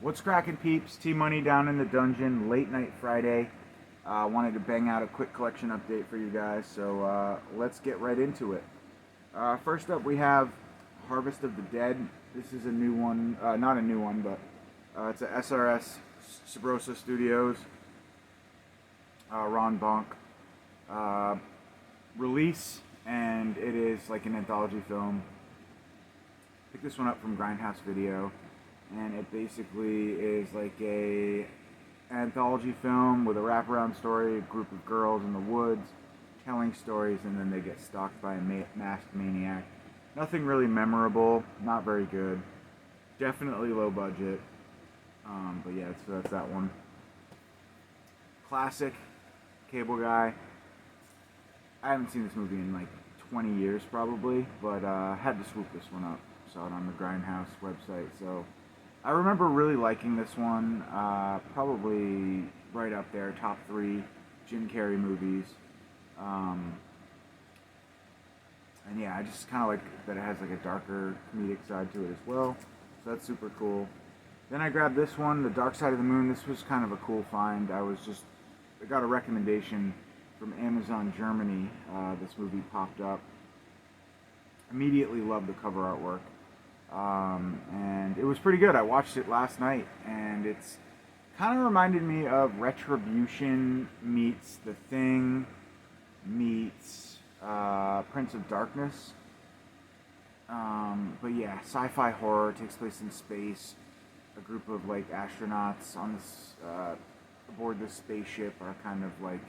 What's cracking, peeps? T Money down in the dungeon, late night Friday. Wanted to bang out a quick collection update for you guys, so let's get right into it. First up, we have Harvest of the Dead. This is a new one, not a new one, but it's a SRS Sabrosa Studios, Ron Bonk release, and it is like an anthology film. Picked this one up from Grindhouse Video, and it basically is like a anthology film with a wraparound story, a group of girls in the woods telling stories, and then they get stalked by a masked maniac. Nothing really memorable, not very good. Definitely low budget. But yeah, so that's that one. Classic Cable Guy. I haven't seen this movie in like 20 years probably, but had to swoop this one up. Saw it on the Grindhouse website, so I remember really liking this one. Probably right up there, top 3 Jim Carrey movies. And yeah, I just kind of like that it has like a darker comedic side to it as well. So that's super cool. Then I grabbed this one, The Dark Side of the Moon. This was kind of a cool find. I got a recommendation from Amazon Germany. This movie popped up. Immediately loved the cover artwork. And it was pretty good. I watched it last night, and it's kind of reminded me of Retribution meets The Thing meets Prince of Darkness. But yeah, sci-fi horror, takes place in space. A group of like astronauts on this aboard this spaceship are kind of like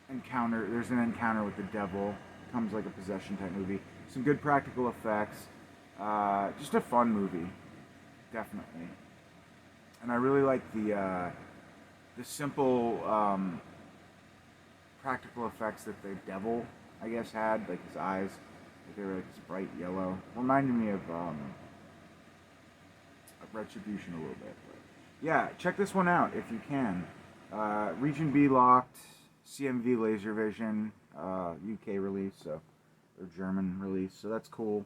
there's an encounter with the devil. Becomes like a possession type movie. Some good practical effects. Just a fun movie, definitely. And I really like the simple practical effects that the devil, I guess, had. Like his eyes, like they were like this bright yellow. Reminded me of Retribution a little bit. But yeah, check this one out if you can. Region B locked, CMV Laservision, UK release, or German release, so that's cool.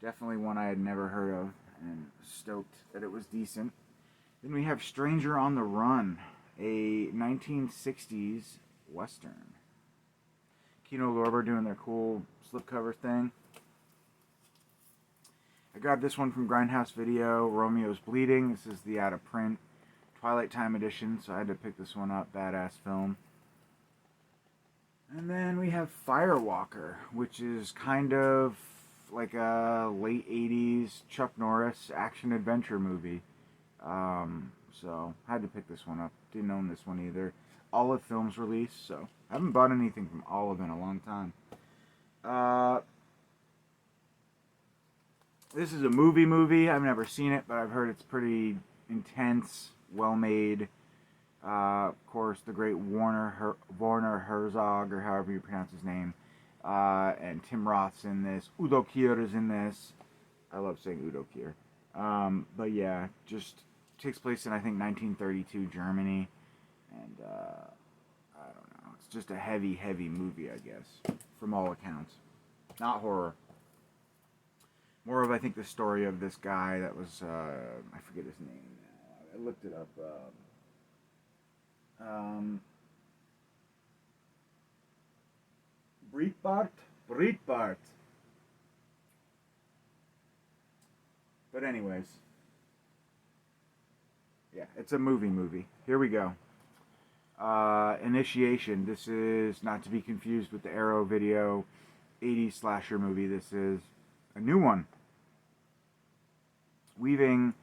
Definitely one I had never heard of, and stoked that it was decent. Then we have Stranger on the Run, a 1960s western. Kino Lorber doing their cool slipcover thing. I grabbed this one from Grindhouse Video, Romeo's Bleeding. This is the out of print Twilight Time edition, so I had to pick this one up. Badass film. And then we have Firewalker, which is kind of like a late 80s Chuck Norris action-adventure movie. So I had to pick this one up. Didn't own this one either. Olive Films release, so I haven't bought anything from Olive in a long time. This is a movie. I've never seen it, but I've heard it's pretty intense, well-made. Of course, the great Werner Herzog, or however you pronounce his name, and Tim Roth's in this. Udo Kier is in this. I love saying Udo Kier. But yeah, just takes place in, I think, 1932 Germany, and I don't know. It's just a heavy, heavy movie, I guess, from all accounts. Not horror. More of, I think, the story of this guy that was, I forget his name now. I looked it up. Breitbart. But anyways, yeah, it's a movie. Here we go. Initiation. This is not to be confused with the Arrow Video 80s slasher movie. This is a new one. Weaving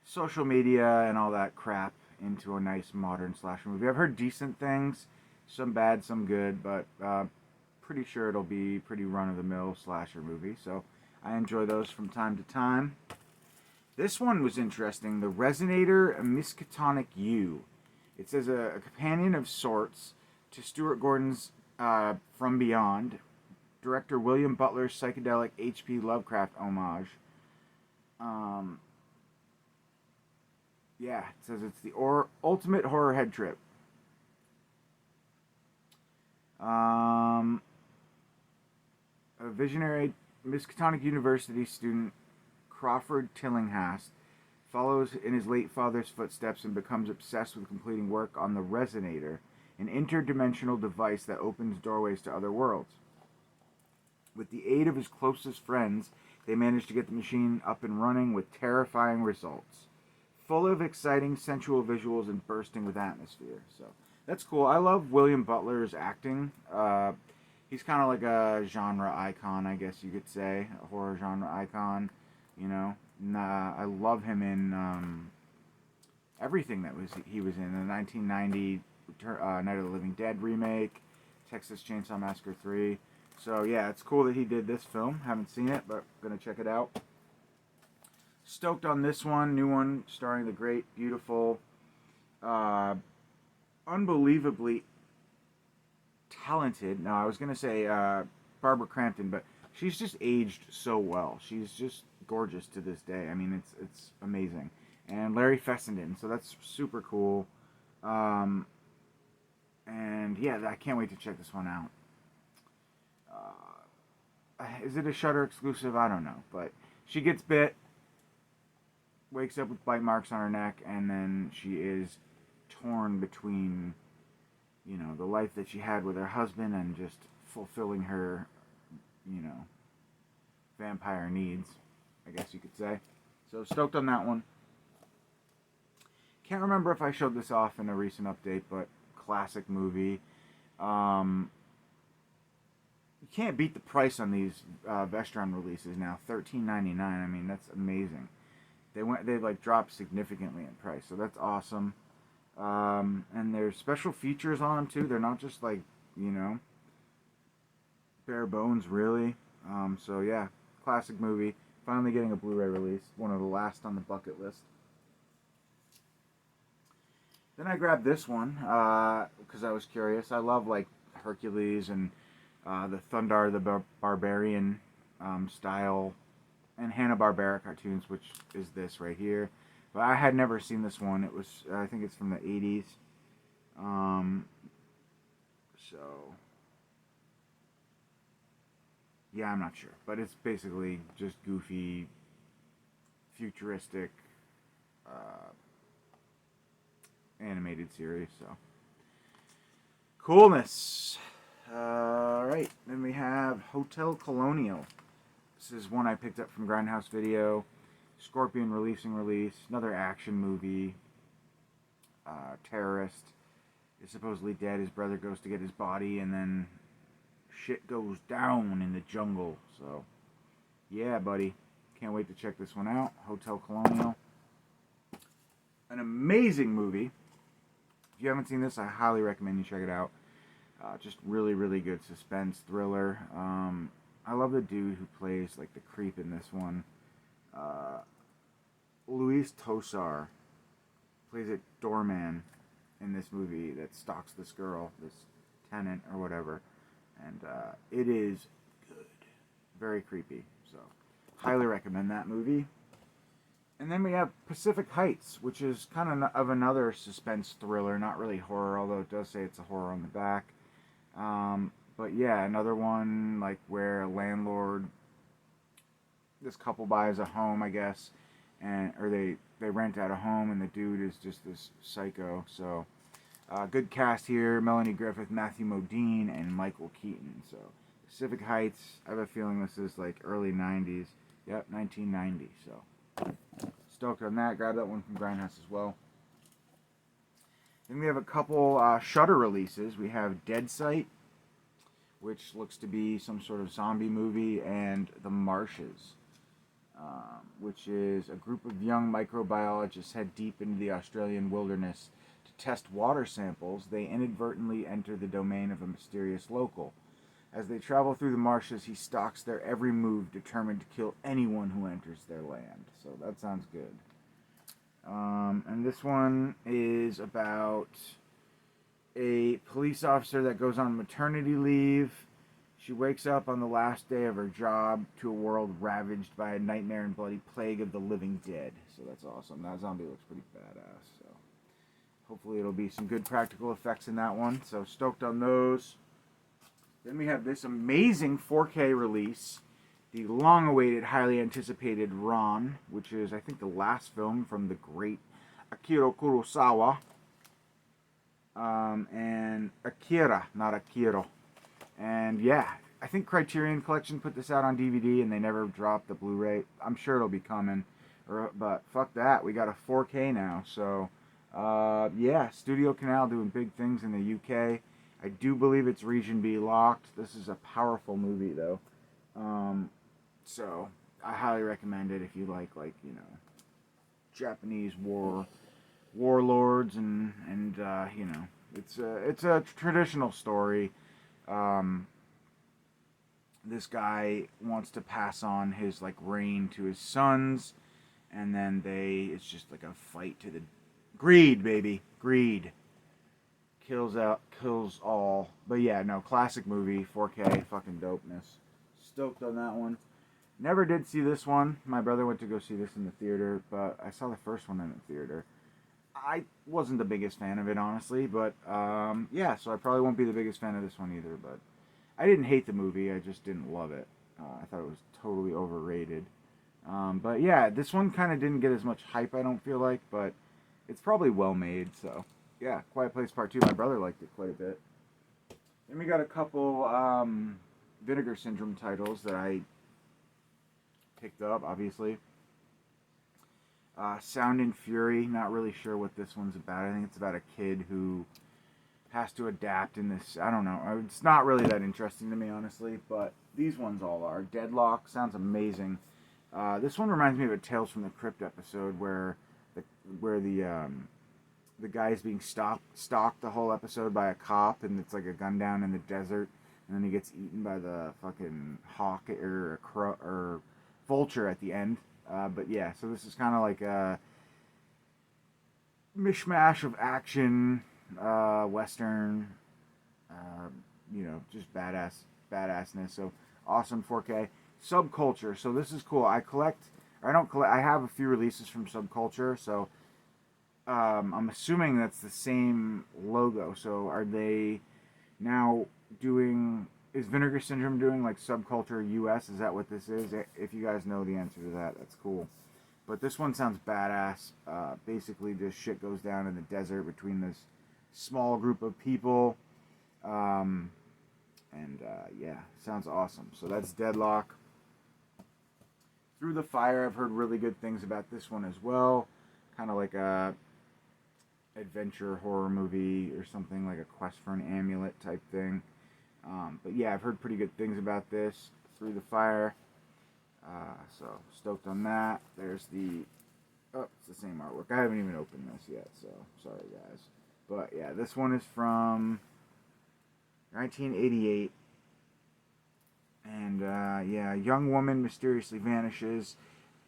social media and all that crap into a nice modern slasher movie. I've heard decent things, some bad, some good, but pretty sure it'll be pretty run-of-the-mill slasher movie, so I enjoy those from time to time. This one was interesting, The Resonator Miskatonic U. It says a companion of sorts to Stuart Gordon's From Beyond, director William Butler's psychedelic H.P. Lovecraft homage. Yeah, it says it's the ultimate horror head trip. A visionary Miskatonic University student Crawford Tillinghast follows in his late father's footsteps and becomes obsessed with completing work on the Resonator, an interdimensional device that opens doorways to other worlds. With the aid of his closest friends, they manage to get the machine up and running with terrifying results. Full of exciting, sensual visuals and bursting with atmosphere. So that's cool. I love William Butler's acting. He's kind of like a genre icon, I guess you could say, a horror genre icon. You know, I love him in everything that he was in the 1990 Night of the Living Dead remake, Texas Chainsaw Massacre 3. So yeah, it's cool that he did this film. Haven't seen it, but gonna check it out. Stoked on this one, new one, starring the great, beautiful, unbelievably talented. No, I was gonna say Barbara Crampton, but she's just aged so well. She's just gorgeous to this day. I mean, it's amazing. And Larry Fessenden, so that's super cool. And yeah, I can't wait to check this one out. Is it a Shudder exclusive? I don't know, but she gets bit, wakes up with bite marks on her neck, and then she is torn between, you know, the life that she had with her husband and just fulfilling her, you know, vampire needs, I guess you could say. So stoked on that one. Can't remember if I showed this off in a recent update, but classic movie. You can't beat the price on these Vestron releases now. $13.99. I mean, that's amazing. They like dropped significantly in price, so that's awesome. And there's special features on them too. They're not just like, you know, bare bones really. So yeah, classic movie. Finally getting a Blu-ray release. One of the last on the bucket list. Then I grabbed this one because I was curious. I love like Hercules and the Thundar the Barbarian style and Hanna-Barbera cartoons, which is this right here. But I had never seen this one. It was, I think it's from the 80s. So, yeah, I'm not sure. But it's basically just goofy, futuristic animated series. So, coolness. Alright, then we have Hotel Colonial. This is one I picked up from Grindhouse Video. Scorpion release. Another action movie. Terrorist is supposedly dead. His brother goes to get his body, and then shit goes down in the jungle. So, yeah, buddy. Can't wait to check this one out. Hotel Colonial. An amazing movie. If you haven't seen this, I highly recommend you check it out. Just really, really good suspense thriller. I love the dude who plays like the creep in this one. Luis Tosar plays a doorman in this movie that stalks this girl, this tenant or whatever, and it is good, very creepy. So, highly recommend that movie. And then we have Pacific Heights, which is kind of another suspense thriller, not really horror, although it does say it's a horror on the back. But yeah, another one like where a landlord, this couple buys a home, I guess, or they rent out a home, and the dude is just this psycho. So, good cast here: Melanie Griffith, Matthew Modine, and Michael Keaton. So, Pacific Heights. I have a feeling this is like early '90s. Yep, 1990. So, stoked on that. Grab that one from Grindhouse as well. Then we have a couple Shudder releases. We have Dead Sight, which looks to be some sort of zombie movie, and The Marshes, which is a group of young microbiologists head deep into the Australian wilderness to test water samples. They inadvertently enter the domain of a mysterious local. As they travel through the marshes, he stalks their every move, determined to kill anyone who enters their land. So that sounds good. And this one is about a police officer that goes on maternity leave. She wakes up on the last day of her job to a world ravaged by a nightmare and bloody plague of the living dead. So that's awesome. That zombie looks pretty badass. So hopefully it'll be some good practical effects in that one. So stoked on those. Then we have this amazing 4K release. the long-awaited, highly anticipated Ran, which is, I think, the last film from the great Akira Kurosawa. And Akira, not Akira. And yeah, I think Criterion Collection put this out on DVD and they never dropped the Blu-ray. I'm sure it'll be coming. But fuck that, we got a 4K now. So, yeah, Studio Canal doing big things in the UK. I do believe it's Region B locked. This is a powerful movie, though. So, I highly recommend it if you like, you know, Japanese warlords and you know, it's a traditional story. This guy wants to pass on his like reign to his sons, and then it's just like a fight to the greed, baby, greed kills all. But yeah, no, classic movie, 4K, fucking dopeness. Stoked on that one. Never did see this one. My brother went to go see this in the theater, but I saw the first one in the theater. I wasn't the biggest fan of it, honestly, but yeah, so I probably won't be the biggest fan of this one either. But I didn't hate the movie, I just didn't love it. I thought it was totally overrated. But yeah, this one kind of didn't get as much hype, I don't feel like, but it's probably well made, so yeah, Quiet Place Part 2, my brother liked it quite a bit. Then we got a couple Vinegar Syndrome titles that I picked up, obviously. Sound and Fury, not really sure what this one's about. I think it's about a kid who has to adapt in this. I don't know. It's not really that interesting to me, honestly, but these ones all are. Deadlock sounds amazing. This one reminds me of a Tales from the Crypt episode where the guy is being stalked the whole episode by a cop, and it's like a gun down in the desert, and then he gets eaten by the fucking hawk or a crow or vulture at the end. But yeah, so this is kind of like a mishmash of action, western, you know, just badassness. So awesome 4K. Subculture. So this is cool. I have a few releases from Subculture. So I'm assuming that's the same logo. So are they now doing? Is Vinegar Syndrome doing like Subculture US? Is that what this is? If you guys know the answer to that, that's cool. But this one sounds badass. Basically, this shit goes down in the desert between this small group of people. Yeah, sounds awesome. So that's Deadlock. Through the Fire, I've heard really good things about this one as well. Kind of like a adventure horror movie or something, like a quest for an amulet type thing. But yeah, I've heard pretty good things about this. Through the Fire. So stoked on that. There's it's the same artwork. I haven't even opened this yet, so sorry guys. But yeah, this one is from 1988. And yeah, a young woman mysteriously vanishes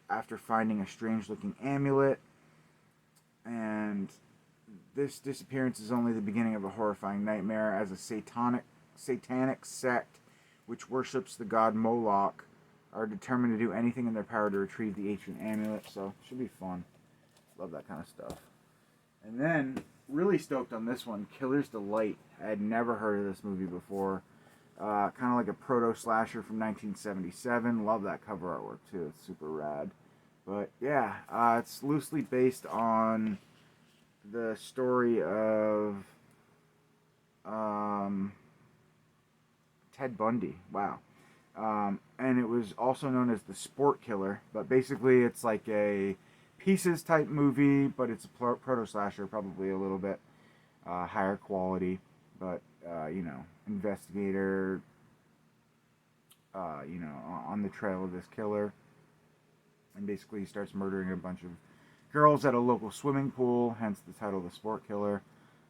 after finding a strange looking amulet. And this disappearance is only the beginning of a horrifying nightmare as a satanic sect which worships the god Moloch are determined to do anything in their power to retrieve the ancient amulet. So should be fun. Love that kind of stuff. And then really stoked on this one, Killer's Delight. I had never heard of this movie before. Kind of like a proto slasher from 1977. Love that cover artwork too. It's super rad. But yeah, it's loosely based on the story of Ted Bundy. Wow. And it was also known as The Sport Killer. But basically it's like a Pieces type movie, but it's a proto slasher, probably a little bit higher quality. But, you know, investigator, you know, on the trail of this killer. And basically he starts murdering a bunch of girls at a local swimming pool, hence the title The Sport Killer.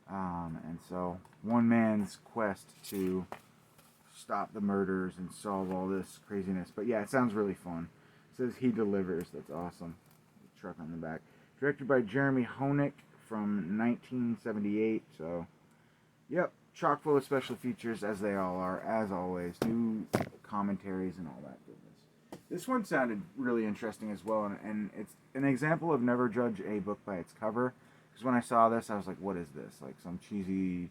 And so one man's quest to stop the murders and solve all this craziness. But yeah, it sounds really fun. It says He Delivers. That's awesome. The truck on the back. Directed by Jeremy Hoenick from 1978. So, yep. Chock full of special features, as they all are, as always. New commentaries and all that goodness. This one sounded really interesting as well, and it's an example of never judge a book by its cover. Because when I saw this, I was like, what is this? Like some cheesy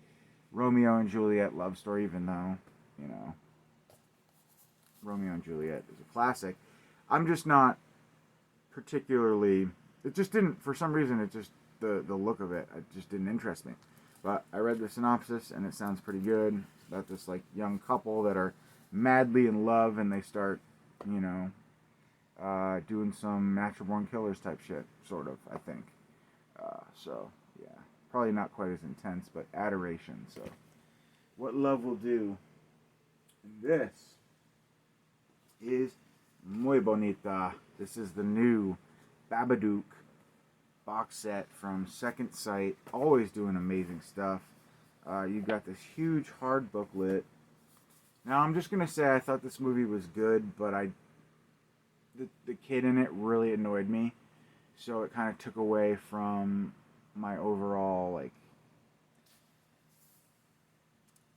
Romeo and Juliet love story, even though, you know, Romeo and Juliet is a classic. I'm just not particularly. It just didn't, for some reason, it just, the look of it just didn't interest me. But I read the synopsis and it sounds pretty good. It's about this like young couple that are madly in love and they start, you know, doing some natural born killers type shit, sort of, I think. So, yeah. Probably not quite as intense, but adoration. So, what love will do. And this is muy bonita. This is the new Babadook box set from Second Sight. Always doing amazing stuff. You've got this huge hard booklet. Now, I'm just going to say I thought this movie was good, but the kid in it really annoyed me. So it kind of took away from my overall, like,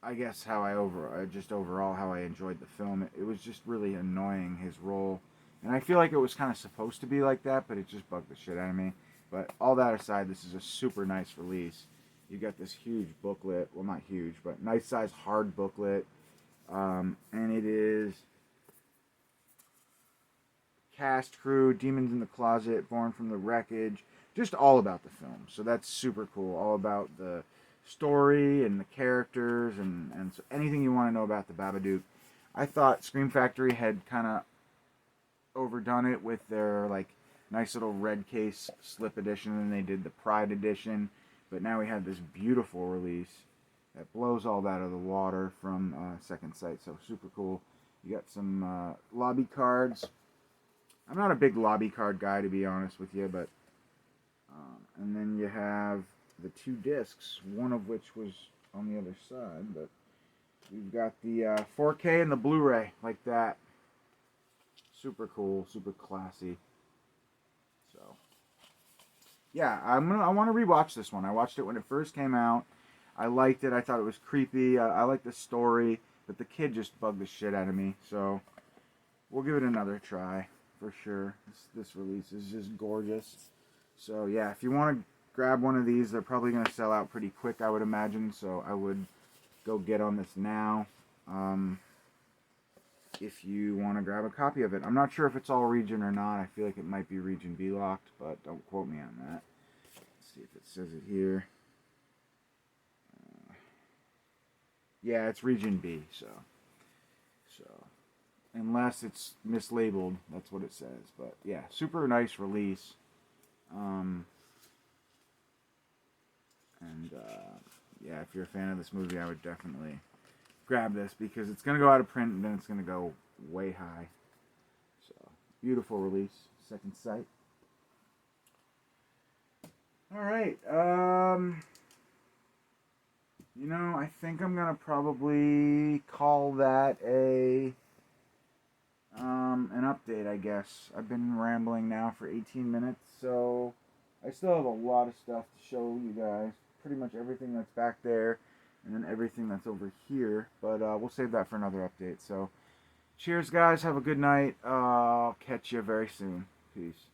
I guess how overall how I enjoyed the film. It was just really annoying, his role. And I feel like it was kind of supposed to be like that, but it just bugged the shit out of me. But all that aside, this is a super nice release. You got this huge booklet. Well, not huge, but nice size hard booklet. And it is cast, crew, Demons in the Closet, Born from the Wreckage. Just all about the film. So that's super cool. All about the story and the characters and so anything you want to know about the Babadook. I thought Scream Factory had kind of overdone it with their like nice little red case slip edition, and they did the Pride edition. But now we have this beautiful release that blows all that out of the water from Second Sight. So super cool. You got some lobby cards. I'm not a big lobby card guy, to be honest with you, but and then you have the two discs, one of which was on the other side, but we've got the 4K and the Blu-ray like that. Super cool, super classy. So yeah, I want to rewatch this one. I watched it when it first came out. I liked it. I thought it was creepy. I liked the story, but the kid just bugged the shit out of me. So we'll give it another try for sure. This release is just gorgeous. So yeah, if you want to grab one of these, they're probably going to sell out pretty quick, I would imagine. So I would go get on this now. If you want to grab a copy of it. I'm not sure if it's all region or not. I feel like it might be region B locked, but don't quote me on that. Let's see if it says it here. Yeah, it's region B, so unless it's mislabeled, that's what it says. But yeah, super nice release. Yeah, if you're a fan of this movie, I would definitely grab this because it's going to go out of print and then it's going to go way high. So, beautiful release. Second Sight. Alright, you know, I think I'm going to probably call that an update, I guess. I've been rambling now for 18 minutes, so I still have a lot of stuff to show you guys. Pretty much everything that's back there, and then everything that's over here. But we'll save that for another update. So, cheers, guys. Have a good night. I'll catch you very soon. Peace.